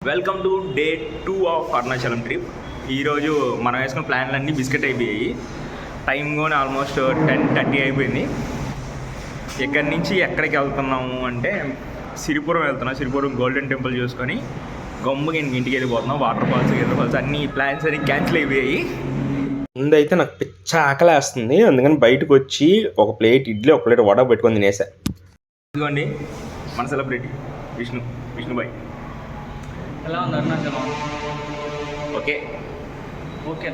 Welcome to day 2 of Arunachalam trip. ఈరోజు మనం వేసుకున్న ప్లాన్లన్నీ బిస్కెట్ అయిపోయాయి. టైం కూడా ఆల్మోస్ట్ 10:30 అయిపోయింది. ఇక్కడి నుంచి ఎక్కడికి వెళ్తున్నాము అంటే సిరిపురం వెళ్తున్నాం. సిరిపురం గోల్డెన్ టెంపుల్ చూసుకొని గమ్ముగా ఇంటికి వెళ్ళిపోతున్నాం. వాటర్ ఫాల్స్ అన్ని ప్లాన్స్ అన్ని క్యాన్సిల్ అయిపోయాయి. ముందైతే నాకు పిచ్చ ఆకలి వేస్తుంది, అందుకని బయటకు వచ్చి ఒక ప్లేట్ ఇడ్లీ ఒక ప్లేట్ వడ పెట్టుకొని తినేసా. ఇదిగోండి మన సెలబ్రిటీ విష్ణుబాయ్. ఎలా ఉంది అరుణాచలం? Okay okay.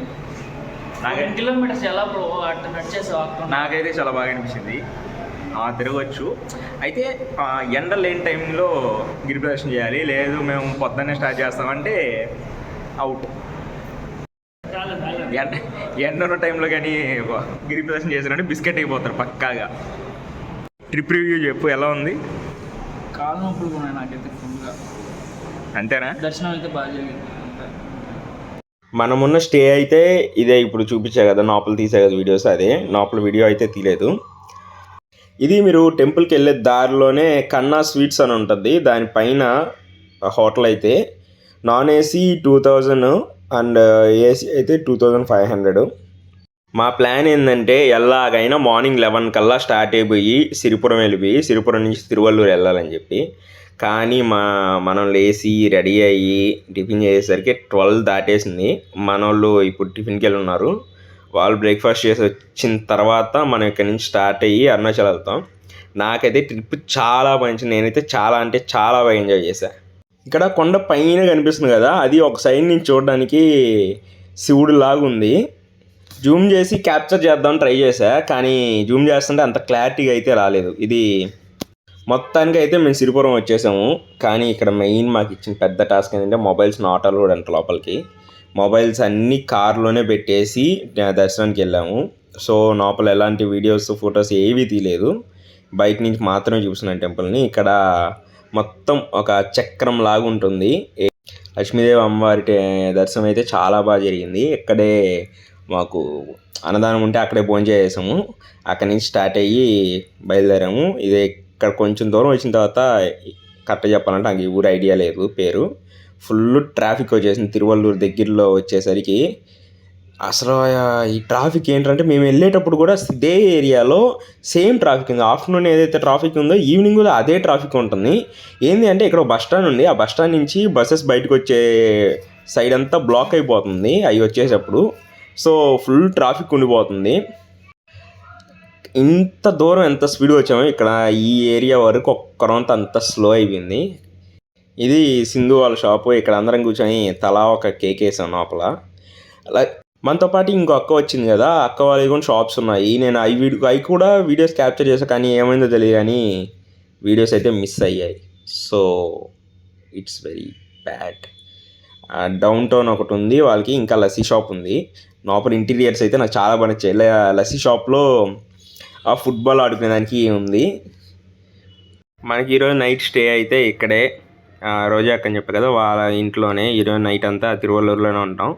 10 కిలోమీటర్స్ ఎలా బ్రో అట్లా నడిచేసావు? నాకైతే చాలా బాగా అనిపించింది. తిరగవచ్చు. అయితే ఎండ లేని టైంలో గిరి ప్రదర్శన చేయాలి. లేదు మేము పొద్దున్నే స్టార్ట్ చేస్తామంటే అవుట్. ఎండ ఉన్న టైంలో కానీ గిరి ప్రదర్శన చేశారంటే బిస్కెట్ అయిపోతారు పక్కాగా. ట్రిప్ రివ్యూ చెప్పు, ఎలా ఉంది? కాలు నొప్పులు ఉన్నాయి నాకైతే ఫుల్గా. అంతేనా? దర్శనం అయితే బాగా జరిగింది. మనమున్న స్టే అయితే ఇదే, ఇప్పుడు చూపించా కదా లోపల తీసా కదా వీడియోస్, అదే లోపల వీడియో అయితే తీయలేదు. ఇది మీరు టెంపుల్కి వెళ్ళే దారిలోనే కన్నా స్వీట్స్ అని ఉంటుంది. దానిపైన హోటల్ అయితే నాన్ ఏసీ 2000 అండ్ ఏసీ అయితే 2500. మా ప్లాన్ ఏంటంటే ఎలాగైనా మార్నింగ్ 11 కల్లా స్టార్ట్ అయిపోయి సిరిపురం వెళ్ళిపోయి సిరిపురం నుంచి తిరువల్లూరు వెళ్ళాలని చెప్పి. కానీ మనం లేచి రెడీ అయ్యి టిఫిన్ చేసేసరికి 12 దాటేసింది. మనోళ్ళు ఇప్పుడు టిఫిన్కి వెళ్ళి ఉన్నారు. వాళ్ళు బ్రేక్ఫాస్ట్ చేసి వచ్చిన తర్వాత మనం ఇక్కడ నుంచి స్టార్ట్ అయ్యి అరుణాచల్ వెళ్తాం. నాకైతే ట్రిప్ చాలా మంచిది. నేనైతే చాలా అంటే చాలా బాగా ఎంజాయ్ చేశాను. ఇక్కడ కొండ పైన కనిపిస్తుంది కదా, అది ఒక సైడ్ నుంచి చూడడానికి శివుడు లాగా ఉంది. జూమ్ చేసి క్యాప్చర్ చేద్దామని ట్రై చేశా, కానీ జూమ్ చేస్తుంటే అంత క్లారిటీగా అయితే రాలేదు. ఇది మొత్తానికి అయితే మేము సిరిపురం వచ్చేసాము. కానీ ఇక్కడ మెయిన్ మాకు ఇచ్చిన పెద్ద టాస్క్ ఏంటంటే మొబైల్స్ నాట్ అలౌడ్ అంట లోపలికి. మొబైల్స్ అన్నీ కార్లోనే పెట్టేసి దర్శనానికి వెళ్ళాము. సో లోపల ఎలాంటి వీడియోస్ ఫొటోస్ ఏవీ తీయలేదు, బయట నుంచి మాత్రమే చూస్తున్నాను టెంపుల్ని. ఇక్కడ మొత్తం ఒక చక్రం లాగా ఉంటుంది. లక్ష్మీదేవి అమ్మవారి దర్శనం అయితే చాలా బాగా జరిగింది. ఇక్కడే మాకు అన్నదానం ఉంటే అక్కడే భోజనం చేసాము. అక్కడి నుంచి స్టార్ట్ అయ్యి బయలుదేరాము. ఇదే ఇక్కడ కొంచెం దూరం వచ్చిన తర్వాత కరెక్ట్గా చెప్పాలంటే నాకు ఈ ఊరు ఐడియా లేదు పేరు. ఫుల్ ట్రాఫిక్ వచ్చేసింది తిరువల్లూరు దగ్గరలో వచ్చేసరికి. అసలు ఈ ట్రాఫిక్ ఏంటంటే మేము వెళ్ళేటప్పుడు కూడా ఇదే ఏరియాలో సేమ్ ట్రాఫిక్ ఉంది. ఆఫ్టర్నూన్ ఏదైతే ట్రాఫిక్ ఉందో ఈవినింగ్ కూడా అదే ట్రాఫిక్ ఉంటుంది. ఏంటి అంటే ఇక్కడ బస్ స్టాండ్ ఉంది, ఆ బస్ స్టాండ్ నుంచి బస్సెస్ బయటకు వచ్చే సైడ్ అంతా బ్లాక్ అయిపోతుంది అవి వచ్చేటప్పుడు. సో ఫుల్ ట్రాఫిక్ ఉండిపోతుంది. ఇంత దూరం ఎంత స్పీడ్గా వచ్చామో ఇక్కడ ఈ ఏరియా వరకు ఒక్కరంతా అంత స్లో అయిపోయింది. ఇది సింధు వాళ్ళ షాపు. ఇక్కడ అందరం కూర్చొని తలా ఒక కేక్ వేసాం లోపల. అలా మనతో పాటు ఇంకో అక్క వచ్చింది కదా, అక్క వాళ్ళకి కూడా షాప్స్ ఉన్నాయి. నేను అవి కూడా వీడియోస్ క్యాప్చర్ చేశాను, కానీ ఏమైందో తెలియదు కానీ వీడియోస్ అయితే మిస్ అయ్యాయి. So it's very bad. Down town ఒకటి ఉంది వాళ్ళకి, ఇంకా లస్సీ షాప్ ఉంది. లోపల ఇంటీరియర్స్ అయితే నాకు చాలా బాగా నచ్చాయి. లస్సీ షాప్లో ఆ ఫుట్బాల్ ఆడుకునేదానికి ఉంది. మనకి ఈరోజు నైట్ స్టే అయితే ఇక్కడే రోజా అక్క అని చెప్పారు కదా వాళ్ళ ఇంట్లోనే. ఈరోజు నైట్ అంతా తిరువల్లూరులోనే ఉంటాం.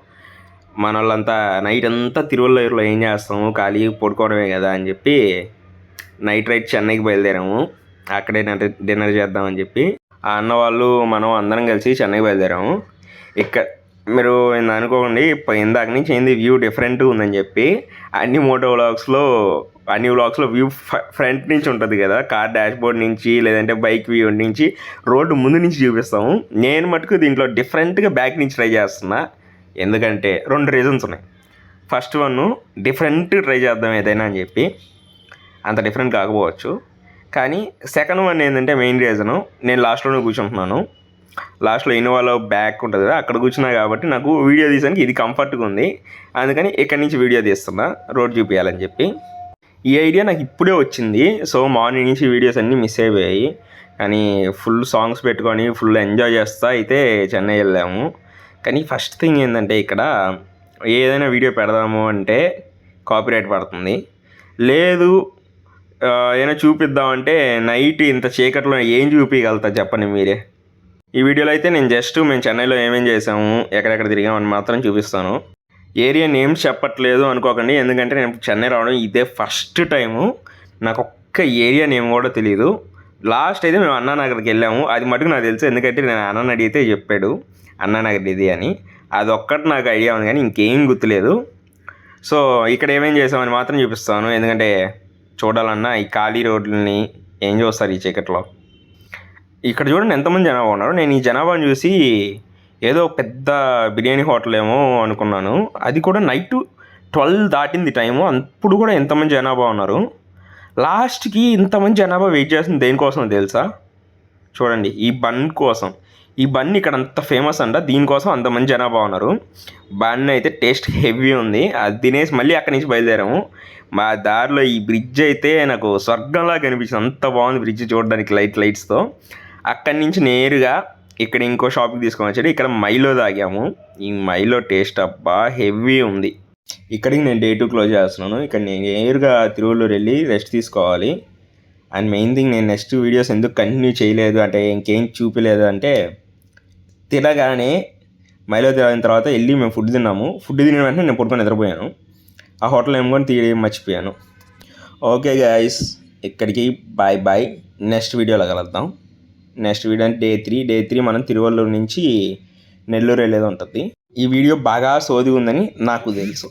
మన వాళ్ళంతా నైట్ అంతా తిరువల్లూరులో ఏం చేస్తాము, ఖాళీ పడుకోవడమే కదా అని చెప్పి నైట్ రైట్ చెన్నైకి బయలుదేరాము. అక్కడే డిన్నర్ చేద్దామని చెప్పి ఆ అన్న వాళ్ళు మనం అందరం కలిసి చెన్నైకి బయలుదేరాము. ఇక్కడ మీరు అనుకోండి ఇందాక నుంచి ఏంది వ్యూ డిఫరెంట్గా ఉందని చెప్పి అన్ని వ్లాగ్స్లో వ్యూ ఫ్రంట్ నుంచి ఉంటుంది కదా, కార్ డాష్బోర్డ్ నుంచి లేదంటే బైక్ వ్యూ నుంచి రోడ్డు ముందు నుంచి చూపిస్తాము. నేను మటుకు దీంట్లో డిఫరెంట్గా బ్యాక్ నుంచి ట్రై చేస్తున్నా. ఎందుకంటే 2 రీజన్స్ ఉన్నాయి. ఫస్ట్ వన్, డిఫరెంట్ ట్రై చేద్దాం ఏదైనా అని చెప్పి. అంత డిఫరెంట్ కాకపోవచ్చు, కానీ సెకండ్ వన్ ఏంటంటే మెయిన్ రీజను నేను లాస్ట్లోనే కూర్చుంటున్నాను. లాస్ట్లో ఇన్నోవాలో బ్యాక్ ఉంటుంది కదా, అక్కడ కూర్చున్నా కాబట్టి నాకు వీడియో తీసానికి ఇది కంఫర్ట్గా ఉంది. అందుకని ఇక్కడి నుంచి వీడియో తీస్తున్నా రోడ్ చూపించాలని చెప్పి. ఈ ఐడియా నాకు ఇప్పుడే వచ్చింది. సో మార్నింగ్ నుంచి వీడియోస్ అన్నీ మిస్ అయిపోయాయి. కానీ ఫుల్ సాంగ్స్ పెట్టుకొని ఫుల్ ఎంజాయ్ చేస్తా అయితే చెన్నై వెళ్ళాము. కానీ ఫస్ట్ థింగ్ ఏంటంటే ఇక్కడ ఏదైనా వీడియో పెడదాము అంటే కాపీరైట్ పడుతుంది. లేదు ఏదైనా చూపిద్దామంటే నైట్ ఇంత చీకట్లో ఏం చూపించగలుగుతా చెప్పండి మీరే. ఈ వీడియోలో అయితే నేను మేము చెన్నైలో ఏమేం చేసాము, ఎక్కడెక్కడ తిరిగామని మాత్రం చూపిస్తాను. ఏరియా నేమ్స్ చెప్పట్లేదు అనుకోకండి, ఎందుకంటే నేను చెన్నై రావడం ఇదే ఫస్ట్ టైము. నాకు ఒక్క ఏరియా నేమ్ కూడా తెలియదు. లాస్ట్ అయితే మేము అన్నానగర్కి వెళ్ళాము. అది మటుకు నాకు తెలుసు, ఎందుకంటే నేను అన్నని అడిగితే చెప్పాడు అన్నానగర్ ఇది అని. అది ఒక్కటి నాకు ఐడియా ఉంది కానీ ఇంకేం గుర్తులేదు. సో ఇక్కడ ఏమేం చేసామని మాత్రం చూపిస్తాను, ఎందుకంటే చూడాలన్నా ఈ ఖాళీ రోడ్లని ఏం చూస్తారు ఈ చీకట్లో. ఇక్కడ చూడండి ఎంతమంది జనాభా ఉన్నారు. నేను ఈ జనాభాని చూసి ఏదో పెద్ద బిర్యానీ హోటల్ ఏమో అనుకున్నాను. అది కూడా నైట్ 12 దాటింది టైము, అప్పుడు కూడా ఎంతమంది జనాభా ఉన్నారు. లాస్ట్కి ఇంతమంది జనాభా వెయిట్ చేస్తుంది దేనికోసం తెలుసా? చూడండి, ఈ బన్ కోసం. ఈ బన్ ఇక్కడ అంత ఫేమస్ అంట, దీనికోసం అంతమంది జనాభా ఉన్నారు. బన్ అయితే టేస్ట్ హెవీ ఉంది. అది తినేసి మళ్ళీ అక్కడి నుంచి బయలుదేరాము. మా దారిలో ఈ బ్రిడ్జ్ అయితే నాకు స్వర్గంలా కనిపించింది, అంత బాగుంది బ్రిడ్జ్ చూడడానికి లైట్స్తో. అక్కడి నుంచి నేరుగా ఇక్కడ ఇంకో షాప్కి తీసుకొని వచ్చాడు. ఇక్కడ మైలో తాగాము. ఈ మైలో టేస్ట్ అబ్బా హెవీ ఉంది. ఇక్కడికి నేను Day 2 క్లోజ్ చేస్తున్నాను. ఇక్కడ నేను నేరుగా తిరువల్లూరు వెళ్ళి రెస్ట్ తీసుకోవాలి. అండ్ మెయిన్ థింగ్, నేను నెక్స్ట్ వీడియోస్ ఎందుకు కంటిన్యూ చేయలేదు అంటే ఇంకేం చూపించలేదు అంటే, తినగానే మైలో తిరిగిన తర్వాత వెళ్ళి మేము ఫుడ్ తిన్నాము. ఫుడ్ తినిన వెంటనే నేను పడుకొని నిద్రపోయాను. ఆ హోటల్ ఏమో తీయడం మర్చిపోయాను. ఓకే గైస్, ఇక్కడికి బాయ్. నెక్స్ట్ వీడియోలో కలుద్దాం. నెక్స్ట్ వీడియో అంటే Day 3 మనం తిరువల్లూరు నుంచి నెల్లూరు వెళ్ళేది ఉంటుంది. ఈ వీడియో బాగా సోది ఉందని నాకు తెలుసు.